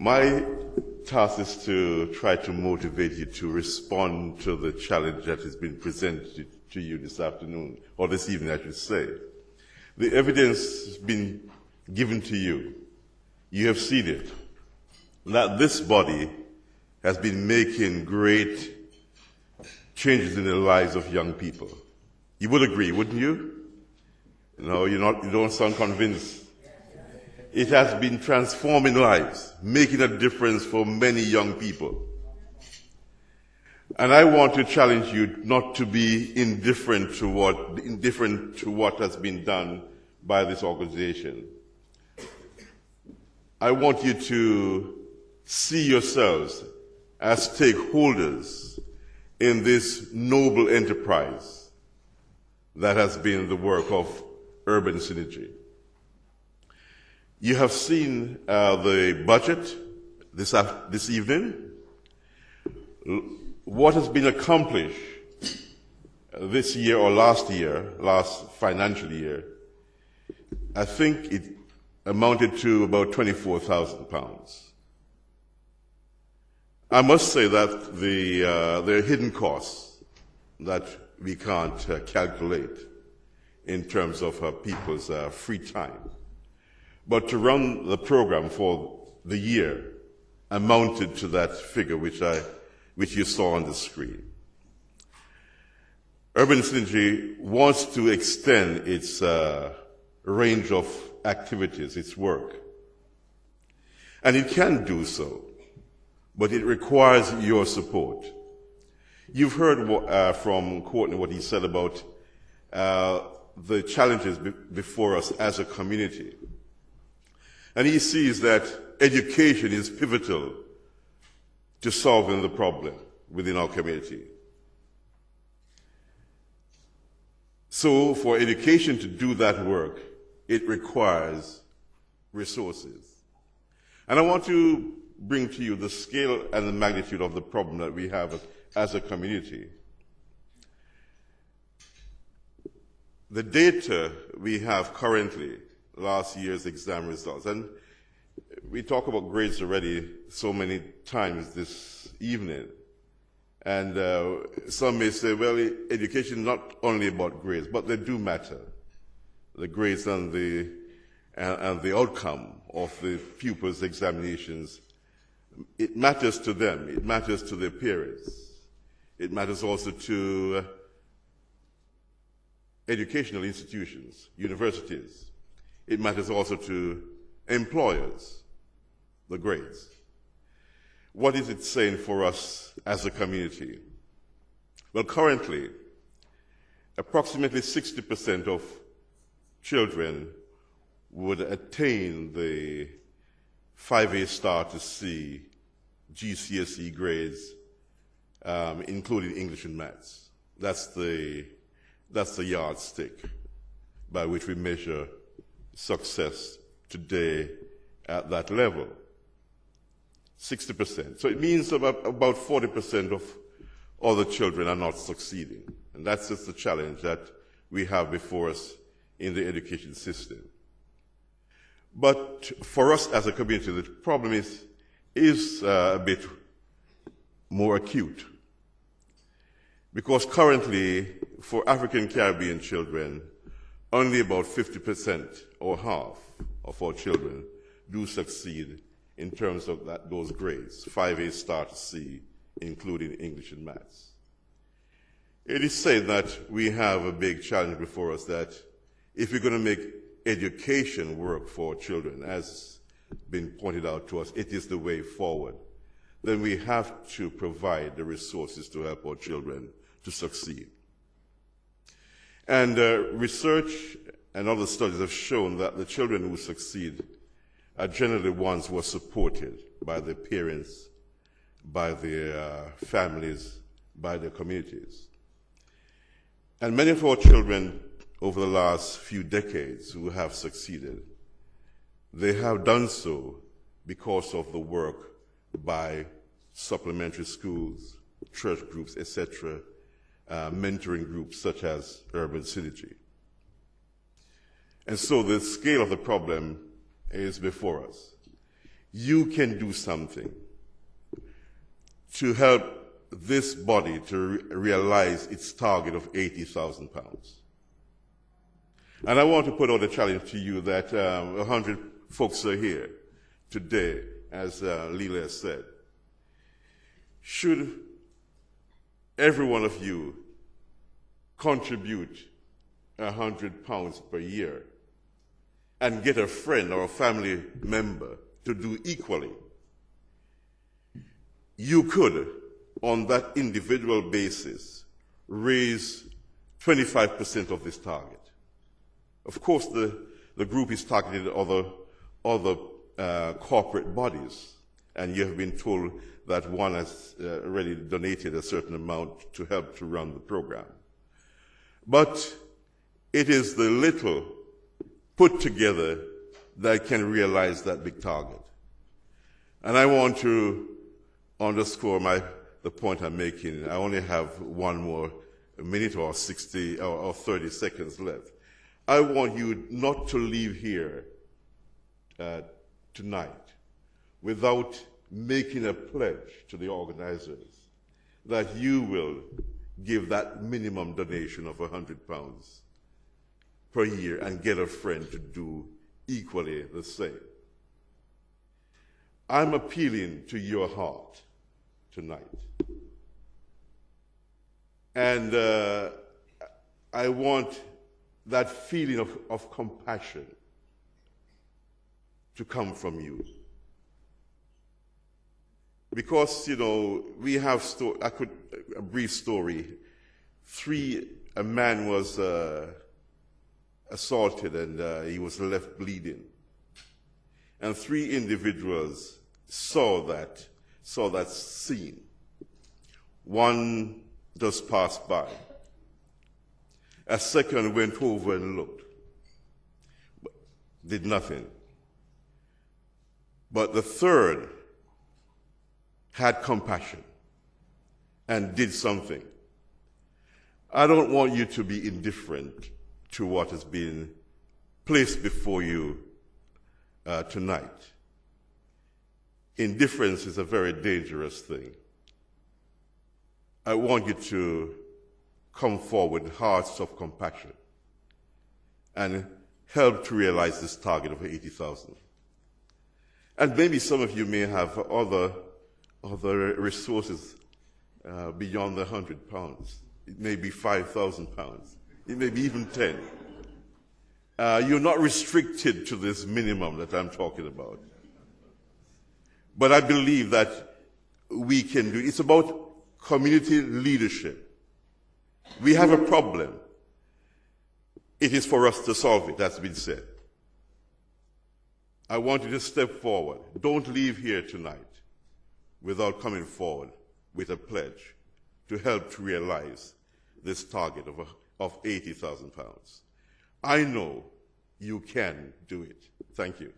My task is to try to motivate you to respond to the challenge that has been presented to you this afternoon, or this evening, I should say. The evidence has been given to you. You have seen it. That this body has been making great changes in the lives of young people. You would agree, wouldn't you? No, you don't sound convinced. It has been transforming lives, making a difference for many young people. And I want to challenge you not to be indifferent to what has been done by this organization. I want you to see yourselves as stakeholders in this noble enterprise that has been the work of urban synergy. You have seen the budget this evening. What has been accomplished this year or last financial year, I think it amounted to about £24,000. I must say that there are hidden costs that we can't calculate in terms of people's free time. But to run the program for the year amounted to that figure which you saw on the screen. Urban Synergy wants to extend its range of activities, its work. And it can do so, but it requires your support. You've heard from Courtney what he said about the challenges before us as a community. And he sees that education is pivotal to solving the problem within our community. So for education to do that work, it requires resources. And I want to bring to you the scale and the magnitude of the problem that we have as a community. The data we have currently, last year's exam results, and we talk about grades already so many times this evening, and some may say, well, education is not only about grades, but they do matter. The grades and the outcome of the pupils' examinations, it matters to them, it matters to their parents, it matters also to educational institutions, universities. It matters also to employers, the grades. What is it saying for us as a community? Well, currently, approximately 60% of children would attain the 5A star to C GCSE grades, including English and maths. That's the yardstick by which we measure success today at that level. 60%. So it means about 40% of all the children are not succeeding. And that's just the challenge that we have before us in the education system. But for us as a community, the problem is a bit more acute. Because currently, for African Caribbean children, only about 50% or half of our children do succeed in terms of those grades, 5A star to C, including English and maths. It is said that we have a big challenge before us, that if we're going to make education work for children, as been pointed out to us, it is the way forward, then we have to provide the resources to help our children to succeed. And research and other studies have shown that the children who succeed are generally ones who are supported by their parents, by their families, by their communities. And many of our children over the last few decades who have succeeded, they have done so because of the work by supplementary schools, church groups, etc., mentoring groups such as Urban Synergy. And so the scale of the problem is before us. you can do something to help this body to realize its target of 80,000 pounds. And I want to put out a challenge to you that 100 folks are here today, as Leela has said. Should every one of you contribute 100 pounds per year and get a friend or a family member to do equally, you could, on that individual basis, raise 25% of this target. Of course, the group is targeted other corporate bodies, and you have been told that one has already donated a certain amount to help to run the program. But it is the little put together that can realize that big target. And I want to underscore the point I'm making. I only have one more minute or 60 or 30 seconds left. I want you not to leave here tonight without making a pledge to the organizers that you will give that minimum donation of 100 pounds per year and get a friend to do equally the same. I'm appealing to your heart tonight. And I want that feeling of compassion to come from you. Because, you know, we have a brief story. A man was assaulted and he was left bleeding. And 3 individuals saw that scene. One just passed by. A second went over and looked, but did nothing. But the third had compassion and did something. I don't want you to be indifferent to what has been placed before you tonight. Indifference is a very dangerous thing. I want you to come forward with hearts of compassion and help to realize this target of 80,000. And maybe some of you may have other resources beyond the 100 pounds. It may be 5,000 pounds. It may be even 10. You're not restricted to this minimum that I'm talking about. But I believe that we can do it. It's about community leadership. We have a problem. It is for us to solve it, that's been said. I want you to step forward. Don't leave here tonight without coming forward with a pledge to help to realize this target of 80,000 pounds. I know you can do it. Thank you.